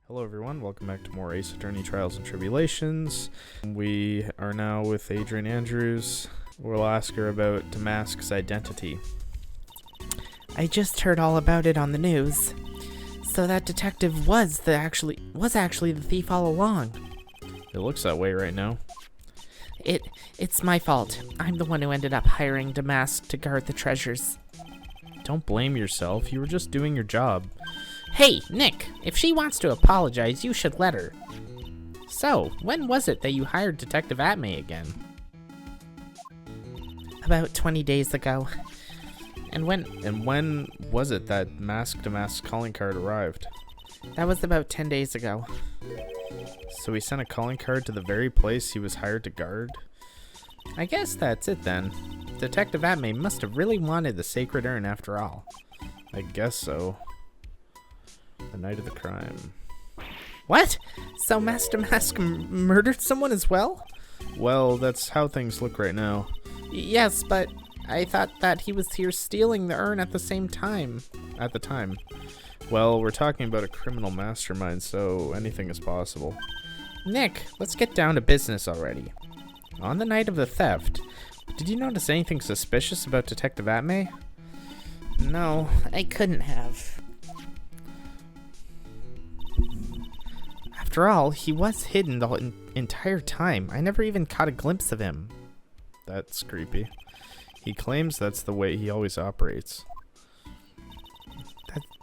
Hello everyone, welcome back to more Ace Attorney Trials and Tribulations. We are now with Adrian Andrews. We'll ask her about Damask's identity. I just heard all about it on the news. So that detective was actually the thief all along. It looks that way right now. It's my fault. I'm the one who ended up hiring Damask to guard the treasures. Don't blame yourself, you were just doing your job. Hey, Nick, if she wants to apologize, you should let her. So, when was it that you hired Detective Atmay again? About 20 days ago. And when was it that Damask's calling card arrived? That was about 10 days ago. So he sent a calling card to the very place he was hired to guard? I guess that's it then. Detective Atmay must have really wanted the sacred urn after all. I guess so. The night of the crime. What? So Master Mask murdered someone as well? Well, that's how things look right now. Yes, but I thought that he was here stealing the urn at the same time. At the time. Well, we're talking about a criminal mastermind, so anything is possible. Nick, let's get down to business already. On the night of the theft, did you notice anything suspicious about Detective Atmay? No, I couldn't have. After all, he was hidden the entire time. I never even caught a glimpse of him. That's creepy. He claims that's the way he always operates.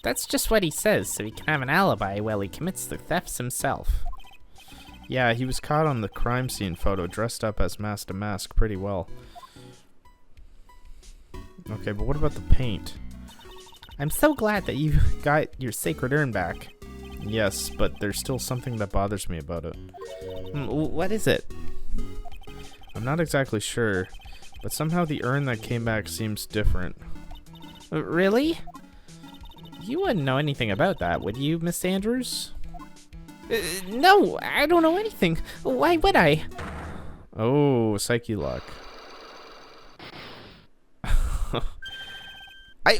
That's just what he says, so he can have an alibi while he commits the thefts himself. Yeah, he was caught on the crime scene photo dressed up as Master Mask pretty well. Okay, but what about the paint? I'm so glad that you got your sacred urn back. Yes, but there's still something that bothers me about it. What is it? I'm not exactly sure, but somehow the urn that came back seems different. Really? You wouldn't know anything about that, would you, Miss Andrews? No, I don't know anything. Why would I? Oh, psyche lock.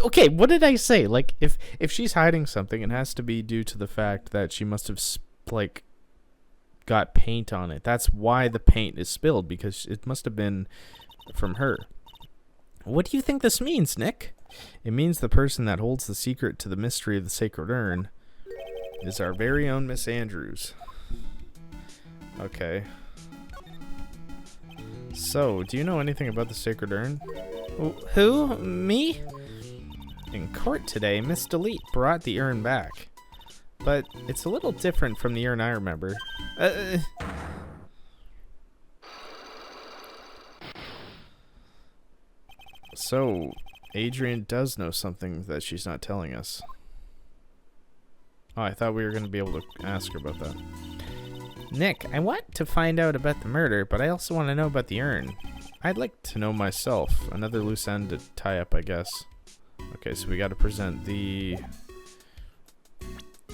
Okay, what did I say? Like, if she's hiding something, it has to be due to the fact that she must have, like, got paint on it. That's why the paint is spilled, because it must have been from her. What do you think this means, Nick? It means the person that holds the secret to the mystery of the sacred urn is our very own Miss Andrews. Okay. So, do you know anything about the sacred urn? Who? Me? In court today, Miss Delete brought the urn back. But it's a little different from the urn I remember. So, Adrian does know something that she's not telling us. Oh, I thought we were going to be able to ask her about that. Nick, I want to find out about the murder, but I also want to know about the urn. I'd like to know myself. Another loose end to tie up, I guess. Okay, so we got to present the...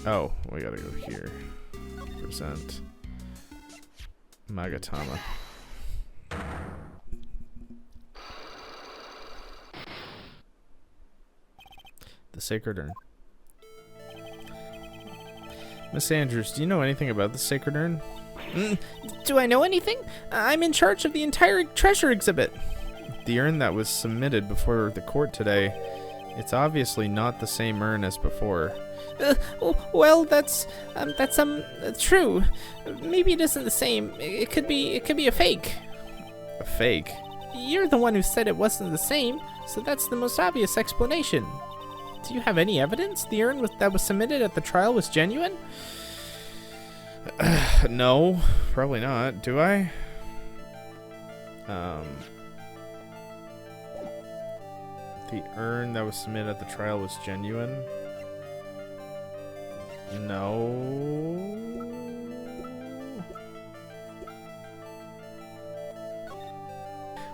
Oh, we got to go here. Present Magatama. The sacred urn. Miss Andrews, do you know anything about the sacred urn? Do I know anything? I'm in charge of the entire treasure exhibit. The urn that was submitted before the court today, it's obviously not the same urn as before. Well, that's true. Maybe it isn't the same. It could be a fake. A fake? You're the one who said it wasn't the same, so that's the most obvious explanation. Do you have any evidence the urn that was submitted at the trial was genuine? No, probably not. Do I? The urn that was submitted at the trial was genuine? No.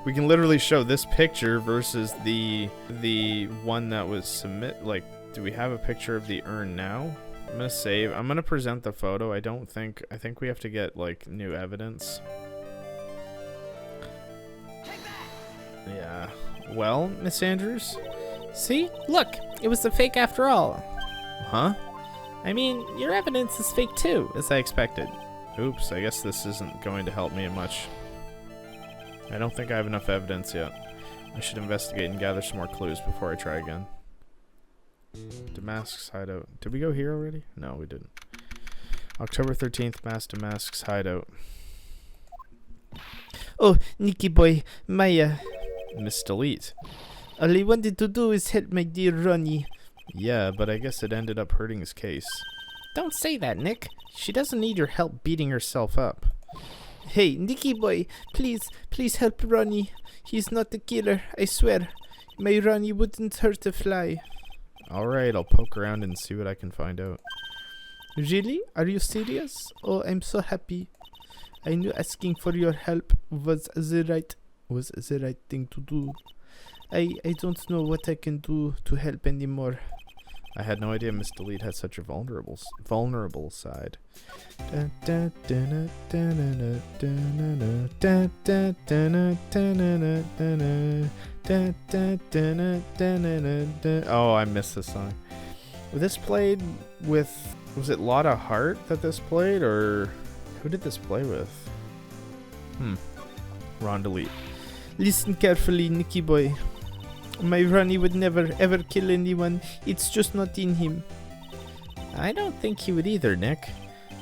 We can literally show this picture versus the one that was like, do we have a picture of the urn now? I'm gonna save. I'm gonna present the photo. I think we have to get like new evidence. Yeah. Well, Miss Andrews? See? Look, it was a fake after all. Huh? I mean, your evidence is fake too. As I expected. Oops, I guess this isn't going to help me much. I don't think I have enough evidence yet. I should investigate and gather some more clues before I try again. Damask's hideout. Did we go here already? No, we didn't. October 13th, Damask's hideout. Oh, Nicky boy, Maya. Miss Delete. All I wanted to do is help my dear Ronnie. Yeah, but I guess it ended up hurting his case. Don't say that, Nick. She doesn't need your help beating herself up. Hey, Nicky boy, please help Ronnie. He's not the killer, I swear. My Ronnie wouldn't hurt a fly. Alright, I'll poke around and see what I can find out. Really? Are you serious? Oh, I'm so happy. I knew asking for your help was the right thing to do. I don't know what I can do to help anymore. I had no idea Miss Delete had such a vulnerable side. Oh, I missed this song. This played with... Was it Lotta Hart that this played, or... Who did this play with? Ron Delete. Listen carefully, Nicky boy. My Ronnie would never ever kill anyone. It's just not in him. I don't think he would either, Nick.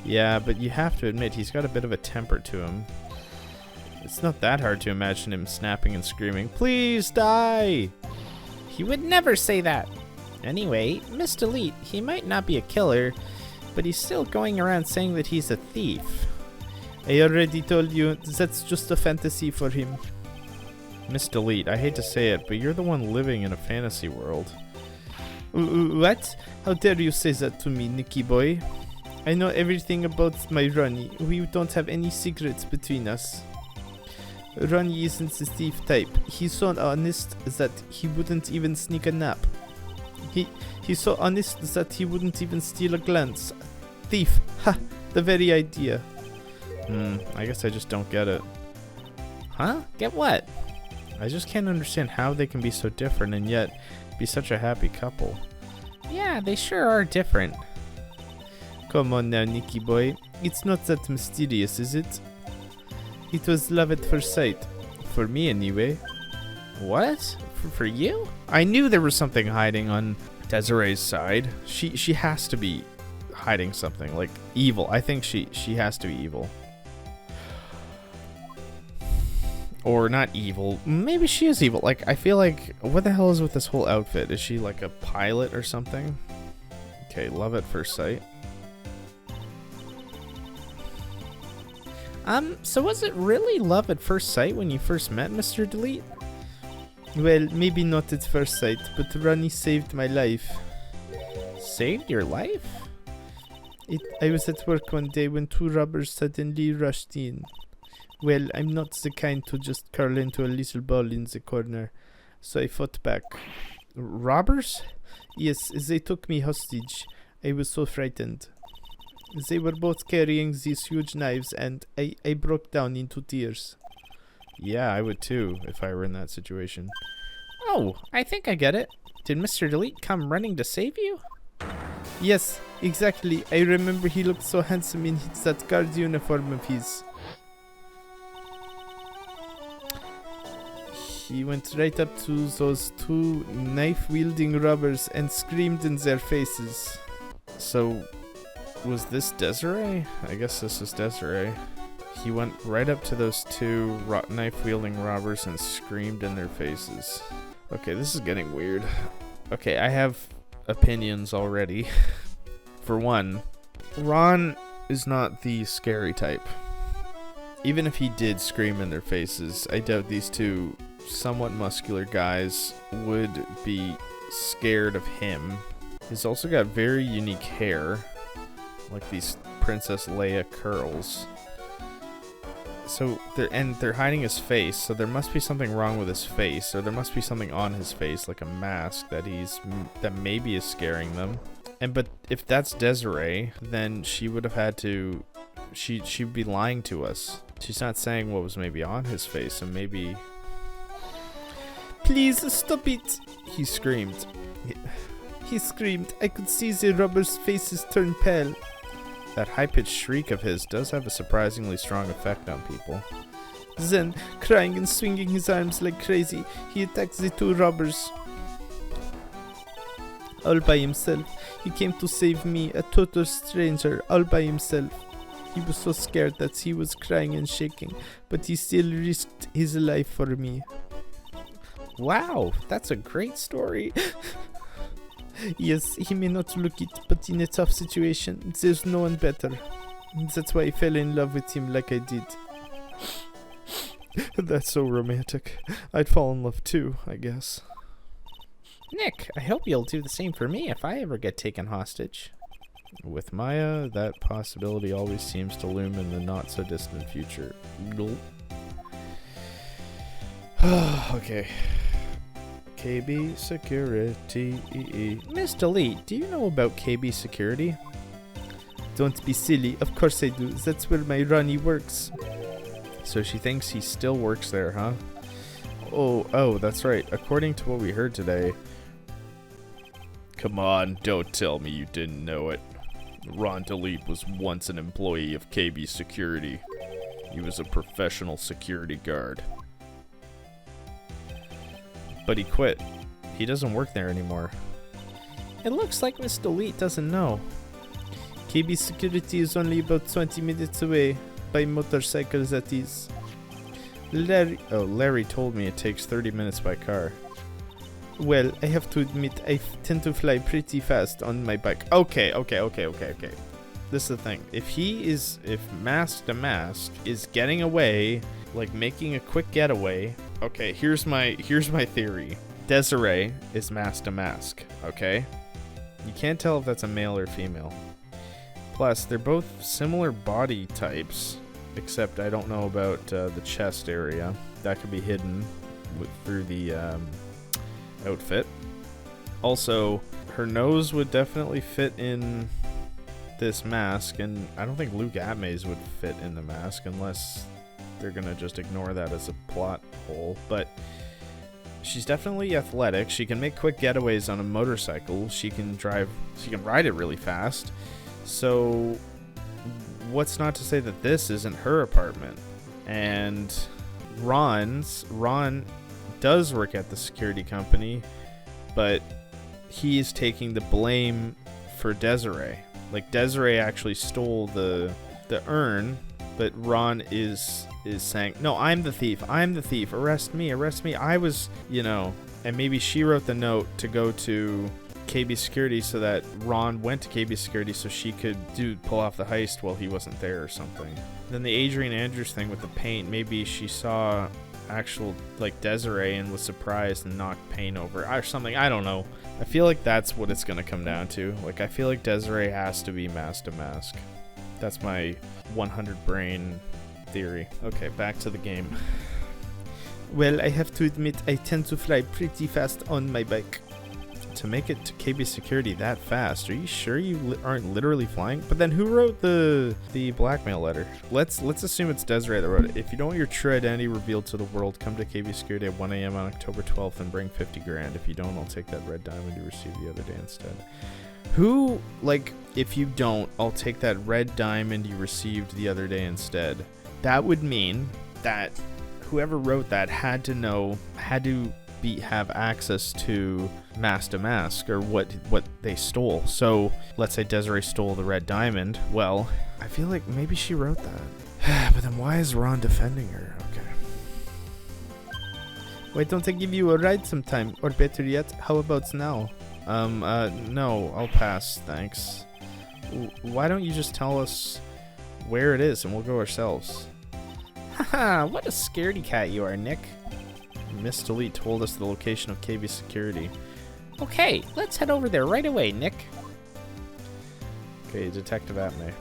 Yeah, but you have to admit he's got a bit of a temper to him. It's not that hard to imagine him snapping and screaming, "Please die!" He would never say that. Anyway, Miss Delete, he might not be a killer, but he's still going around saying that he's a thief. I already told you, that's just a fantasy for him. Miss Delete, I hate to say it, but you're the one living in a fantasy world. What? How dare you say that to me, Nicky boy? I know everything about my Ronnie. We don't have any secrets between us. Ronnie isn't the thief type. He's so honest that he wouldn't even sneak a nap. He's so honest that he wouldn't even steal a glance. Thief. Ha! The very idea. I guess I just don't get it. Huh? Get what? I just can't understand how they can be so different and yet be such a happy couple. Yeah, they sure are different. Come on now, Nicky boy. It's not that mysterious, is it? It was love at first sight. For me, anyway. What? For you? I knew there was something hiding on Desiree's side. She has to be hiding something, like evil. I think she has to be evil. Or not evil. Maybe she is evil. Like, I feel like, what the hell is with this whole outfit? Is she like a pilot or something? Okay, love at first sight. So was it really love at first sight when you first met Mr. Delete? Well, maybe not at first sight, but Ronnie saved my life. Saved your life? I was at work one day when two robbers suddenly rushed in. Well, I'm not the kind to just curl into a little ball in the corner, so I fought back. Robbers? Yes, they took me hostage. I was so frightened. They were both carrying these huge knives, and I broke down into tears. Yeah, I would too, if I were in that situation. Oh, I think I get it. Did Mr. Delete come running to save you? Yes, exactly. I remember he looked so handsome in that guard uniform of his. He went right up to those two knife-wielding robbers and screamed in their faces. So, was this Desiree? I guess this is Desiree. He went right up to those two knife-wielding robbers and screamed in their faces. Okay, this is getting weird. Okay, I have opinions already. For one, Ron is not the scary type. Even if he did scream in their faces, I doubt these two somewhat muscular guys would be scared of him. He's also got very unique hair, like these Princess Leia curls. So they're hiding his face, so there must be something wrong with his face, or there must be something on his face, like a mask that maybe is scaring them. But if that's Desiree, then she would have had to. She'd be lying to us. She's not saying what was maybe on his face, and Please stop it! He screamed. He screamed. I could see the robbers' faces turn pale. That high-pitched shriek of his does have a surprisingly strong effect on people. Then, crying and swinging his arms like crazy, he attacked the two robbers. All by himself. He came to save me, a total stranger, all by himself. He was so scared that he was crying and shaking, but he still risked his life for me. Wow, that's a great story. Yes, he may not look it, but in a tough situation, there's no one better. That's why I fell in love with him like I did. That's so romantic. I'd fall in love too, I guess. Nick, I hope you'll do the same for me if I ever get taken hostage. With Maya, that possibility always seems to loom in the not-so-distant future. Okay. KB Security. Mr. Lee, do you know about KB Security? Don't be silly. Of course I do. That's where my Ronnie works. So she thinks he still works there, huh? Oh, that's right. According to what we heard today... Come on, don't tell me you didn't know it. Ron DeLeap was once an employee of KB Security. He was a professional security guard. But he quit. He doesn't work there anymore. It looks like Mr. Lee doesn't know. KB Security is only about 20 minutes away. By motorcycle, that is. Larry told me it takes 30 minutes by car. Well, I have to admit, I tend to fly pretty fast on my bike. Okay. This is the thing. If Mask to Mask is getting away, like making a quick getaway. Okay, here's my theory. Desiree is Mask to Mask, okay? You can't tell if that's a male or female. Plus, they're both similar body types, except I don't know about the chest area. That could be hidden through the outfit. Also, her nose would definitely fit in this mask, and I don't think Luke Atmaze would fit in the mask unless they're gonna just ignore that as a plot hole. But she's definitely athletic. She can make quick getaways on a motorcycle. She can ride it really fast. So what's not to say that this isn't her apartment? And Ron does work at the security company, but he is taking the blame for Desiree. Like, Desiree actually stole the urn, but Ron is saying, no, I'm the thief, arrest me, I was, and maybe she wrote the note to go to KB Security so that Ron went to KB Security so she could pull off the heist while he wasn't there or something. Then the Adrian Andrews thing with the paint, maybe she saw actual, like, Desiree and was surprised and knocked paint over or something. I don't know. I feel like that's what it's gonna come down to. Like, I feel like Desiree has to be Mask to Mask. That's my 100 brain theory. Okay, back to the game. Well, I have to admit, I tend to fly pretty fast on my bike. To make it to KB Security that fast, are you sure you aren't literally flying? But then who wrote the blackmail letter? Let's assume it's Desiree that wrote it. If you don't want your true identity revealed to the world, come to KB Security at 1 a.m. on October 12th and bring 50 grand. If you don't, I'll take that red diamond you received the other day instead. Who, like, if you don't, I'll take that red diamond you received the other day instead. That would mean that whoever wrote that had to have access to Mask to Mask, or what they stole. So let's say Desiree stole the red diamond. Well, I feel like maybe she wrote that. But then why is Ron defending her? Okay. Why don't I give you a ride sometime? Or better yet, how about now? No, I'll pass, thanks. Why don't you just tell us where it is and we'll go ourselves? Haha, what a scaredy cat you are, Nick. Miss Delete told us the location of KB Security. Okay, let's head over there right away, Nick. Okay, Detective Atmay.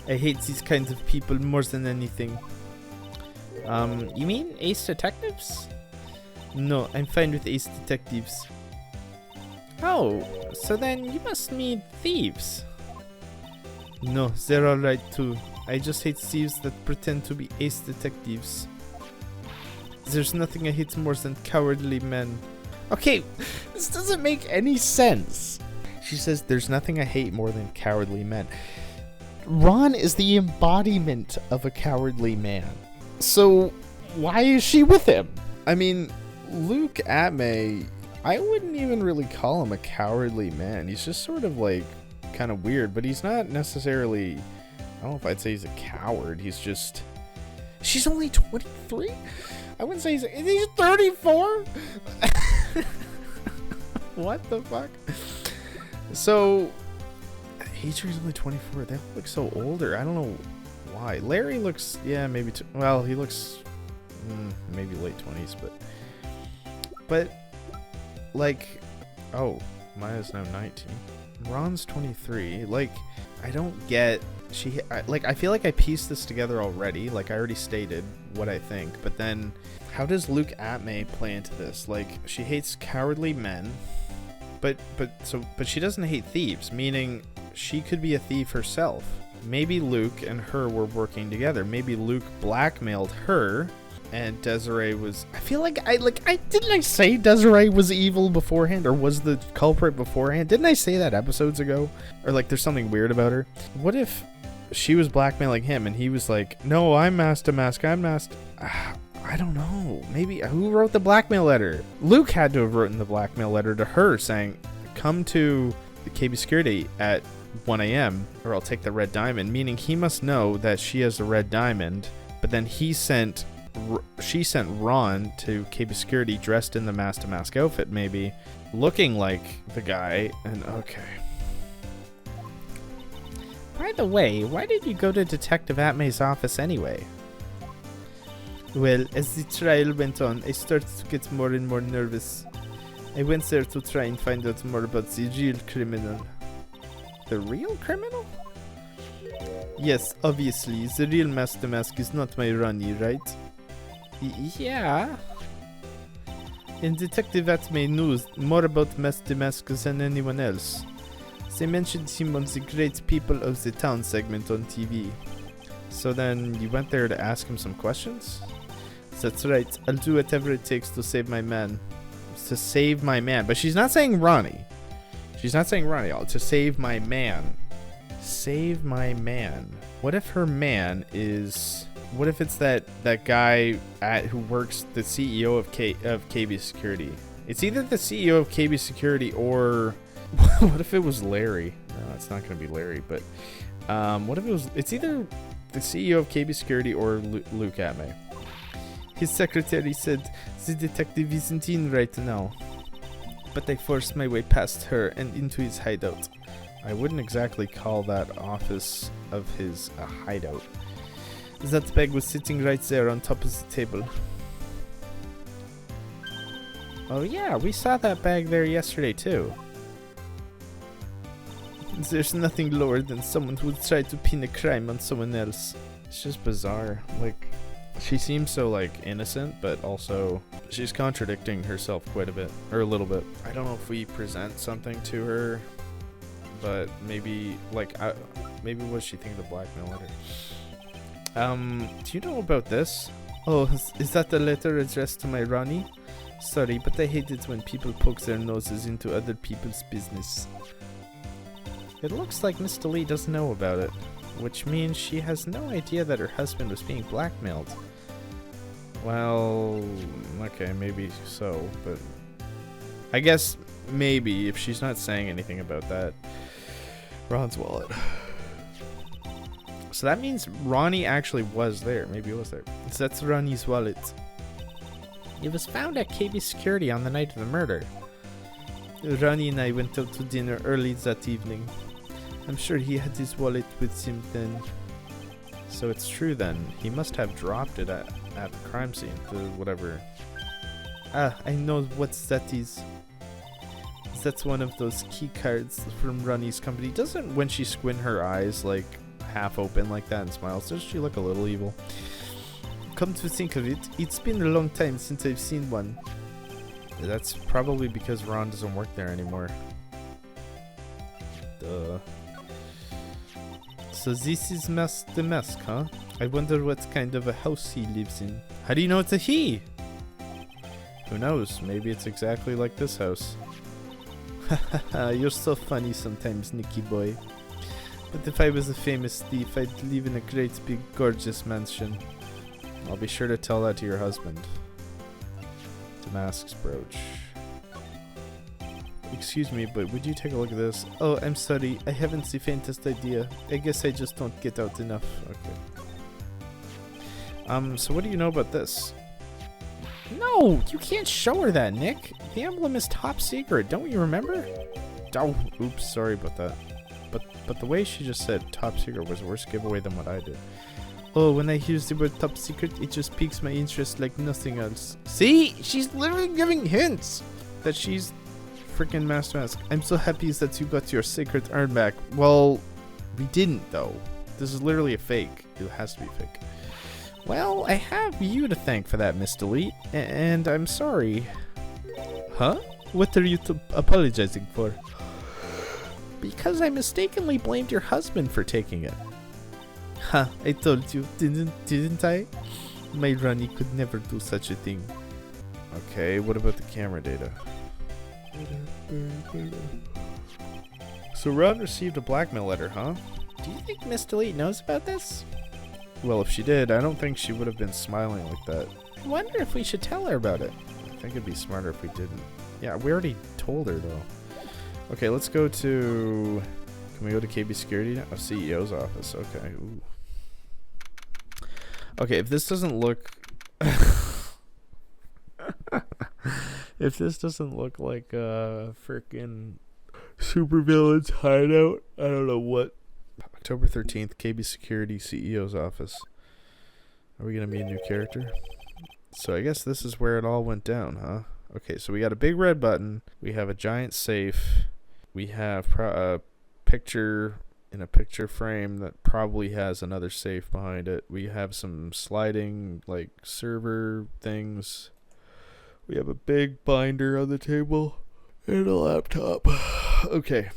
I hate these kinds of people more than anything. You mean Ace Detectives? No, I'm fine with Ace Detectives. Oh, so then you must mean thieves. No, they're alright too. I just hate thieves that pretend to be Ace Detectives. There's nothing I hate more than cowardly men. Okay, this doesn't make any sense. She says, there's nothing I hate more than cowardly men. Ron is the embodiment of a cowardly man. So why is she with him? I mean, Luke Atmay, I wouldn't even really call him a cowardly man. He's just sort of like kind of weird, but he's not necessarily, I don't know if I'd say he's a coward. He's just, she's only 23? I wouldn't say he's 34? What the fuck? So, Adrian's only 24. They look so older. I don't know why. Larry looks, yeah, maybe, well, he looks maybe late 20s, but, like, oh, Maya's now 19. Ron's 23. Like, I don't get, I feel like I pieced this together already. Like, I already stated what I think, but then how does Luke Atmay play into this? Like, she hates cowardly men, but she doesn't hate thieves, meaning she could be a thief herself. Maybe Luke and her were working together. Maybe Luke blackmailed her and Desiree was, I feel like didn't I say Desiree was evil beforehand, or was the culprit beforehand? Didn't I say that episodes ago? Or like there's something weird about her? What if she was blackmailing him and he was like, no, I'm mask to mask, I'm masked. I don't know. Maybe who wrote the blackmail letter? Luke had to have written the blackmail letter to her saying, come to the KB security at 1 a.m. or I'll take the red diamond, meaning he must know that she has the red diamond, but then she sent Ron to KB security dressed in the mask to mask outfit, maybe looking like the guy. And okay, by the way, why did you go to Detective Atmay's office anyway? Well, as the trial went on, I started to get more and more nervous. I went there to try and find out more about the real criminal. The real criminal? Yes, obviously, the real mask to mask is not my Ronnie, right? Yeah. And Detective Atmay knows more about mask to mask than anyone else. They mentioned him on the Great People of the Town segment on TV. So then you went there to ask him some questions? That's right, I'll do whatever it takes to save my man. To save my man. But she's not saying Ronnie. She's not saying Ronnie. To save my man. Save my man. What if her man is... What if it's that guy who works, the CEO of KB Security? It's either the CEO of KB Security or... What if it was Larry? No, it's not going to be Larry, but... what if it was... It's either the CEO of KB Security or Luke Atmay. His secretary said the detective isn't in right now, but I forced my way past her and into his hideout. I wouldn't exactly call that office of his a hideout. That bag was sitting right there on top of the table. Oh yeah, we saw that bag there yesterday too. There's nothing lower than someone who would try to pin a crime on someone else. It's just bizarre. Like, she seems so like innocent, but also she's contradicting herself quite a bit, or a little bit. I don't know if we present something to her, but maybe like maybe what does she think of the blackmail letter? Do you know about this? Oh, is that the letter addressed to my Ronnie? Sorry, but I hate it when people poke their noses into other people's business. It looks like Mr. Lee doesn't know about it, which means she has no idea that her husband was being blackmailed. Well, okay, maybe so, but I guess maybe if she's not saying anything about that. Ron's wallet. So that means Ronnie actually was there. Maybe it was there. So that's Ronnie's wallet. It was found at KB Security on the night of the murder. Ronnie and I went out to dinner early that evening. I'm sure he had his wallet with him then. So it's true then. He must have dropped it at the crime scene. The whatever. Ah, I know what that is. That's one of those key cards from Ronnie's company. Doesn't, when she squint her eyes like half open like that and smiles, does she look a little evil? Come to think of it, it's been a long time since I've seen one. That's probably because Ron doesn't work there anymore. Duh. So this is the mask, huh? I wonder what kind of a house he lives in. How do you know it's a he? Who knows? Maybe it's exactly like this house. You're so funny sometimes, Nicky boy. But if I was a famous thief, I'd live in a great big gorgeous mansion. I'll be sure to tell that to your husband. Damask's brooch. Excuse me, but would you take a look at this? Oh, I'm sorry. I haven't the faintest idea. I guess I just don't get out enough. Okay. So what do you know about this? No, you can't show her that, Nick. The emblem is top secret. Don't you remember? Oh, oops, sorry about that. But the way she just said top secret was a worse giveaway than what I did. Oh, when I hear the word top secret, it just piques my interest like nothing else. See? She's literally giving hints that she's freaking Master Mask. I'm so happy that you got your sacred urn back. Well, we didn't though. This is literally a fake. It has to be fake. Well, I have you to thank for that, Miss Delete, and I'm sorry. Huh? What are you apologizing for? Because I mistakenly blamed your husband for taking it. Huh, I told you, didn't I? My Ronnie could never do such a thing. Okay, what about the camera data? So Ron received a blackmail letter, huh? Do you think Miss Delete knows about this? Well, if she did, I don't think she would have been smiling like that. I wonder if we should tell her about it. I think it'd be smarter if we didn't. Yeah, we already told her though. Okay, let's go to... Can we go to KB Security now? Oh, CEO's office. Okay. Ooh. Okay, if this doesn't look... if this doesn't look like a freaking supervillain's hideout, I don't know what. October 13th, KB Security CEO's office. Are we going to be a new character? So I guess this is where it all went down, huh? Okay, so we got a big red button. We have a giant safe. We have a picture in a picture frame that probably has another safe behind it. We have some sliding, like, server things. We have a big binder on the table. And a laptop. Okay.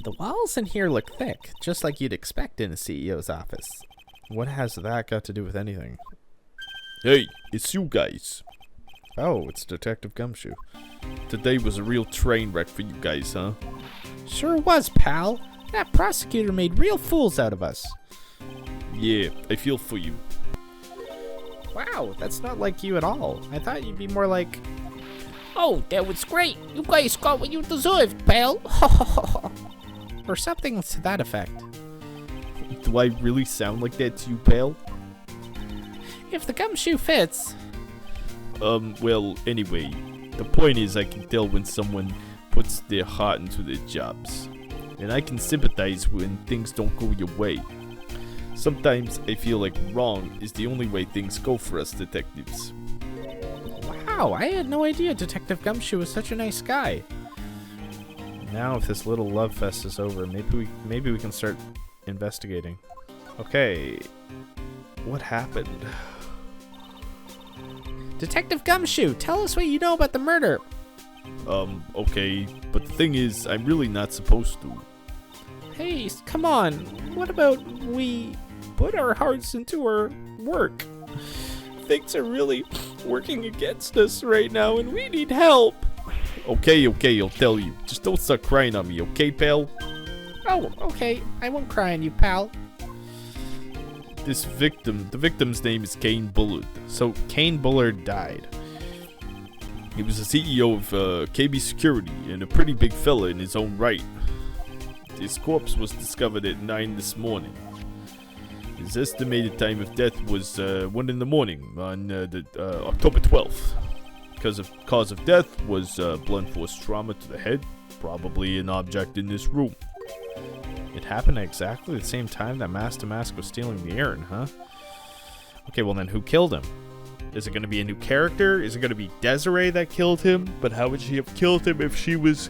The walls in here look thick, just like you'd expect in a CEO's office. What has that got to do with anything? Hey, it's you guys. Oh, it's Detective Gumshoe. Today was a real train wreck for you guys, huh? Sure was, pal. That prosecutor made real fools out of us. Yeah, I feel for you. Wow, that's not like you at all. I thought you'd be more like... Oh, that was great. You guys got what you deserved, pal. or something to that effect. Do I really sound like that to you, pal? If the gumshoe fits. Well, anyway, the point is I can tell when someone puts their heart into their jobs. And I can sympathize when things don't go your way. Sometimes I feel like wrong is the only way things go for us detectives. Wow, I had no idea Detective Gumshoe was such a nice guy. Now if this little love fest is over, maybe we can start investigating. Okay. What happened? Detective Gumshoe, tell us what you know about the murder. Okay, but the thing is, I'm really not supposed to. Hey, come on. What about we put our hearts into our work? Things are really working against us right now, and we need help. Okay, I'll tell you. Just don't start crying on me, okay, pal? Oh, okay. I won't cry on you, pal. The victim's name is Kane Bullard. So Kane Bullard died. He was the CEO of KB Security and a pretty big fella in his own right. His corpse was discovered at 9 this morning. His estimated time of death was 1 in the morning on October 12th. Cause of death was blunt force trauma to the head, probably an object in this room. It happened at exactly the same time that Master Mask was stealing the urn, huh? Okay, well then who killed him? Is it going to be a new character? Is it going to be Desiree that killed him? But how would she have killed him if she was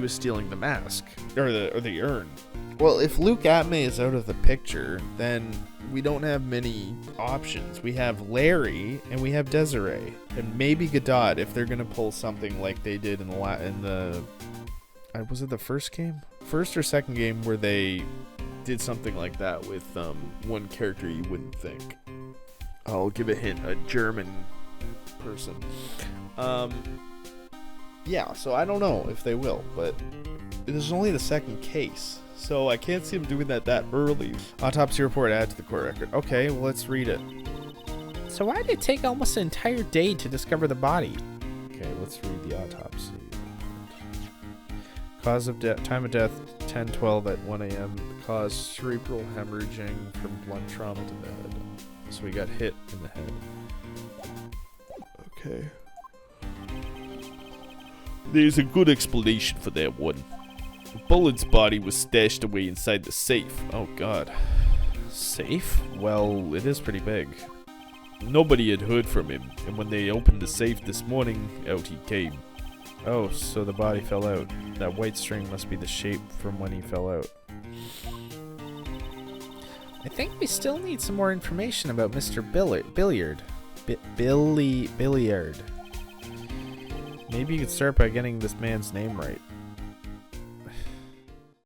stealing the mask or the urn? Well, if Luke Atme is out of the picture, then we don't have many options. We have Larry and we have Desiree and maybe Godot if they're going to pull something like they did in the was it the first game? First or second game where they did something like that with one character you wouldn't think. I'll give a hint, a German person. Yeah, so I don't know if they will, but this is only the second case, so I can't see them doing that early. Autopsy report added to the court record. Okay, well, let's read it. So why did it take almost an entire day to discover the body? Okay, let's read the autopsy. Cause of death, time of death, 10:12 at 1 a.m. The cause, cerebral hemorrhaging from blunt trauma to the head. So we got hit in the head. Okay. There's a good explanation for that one. Bullen's body was stashed away inside the safe. Oh god. Safe? Well, it is pretty big. Nobody had heard from him, and when they opened the safe this morning, out he came. Oh, so the body fell out. That white string must be the shape from when he fell out. I think we still need some more information about Mr. Billiard. Billiard. Maybe you could start by getting this man's name right.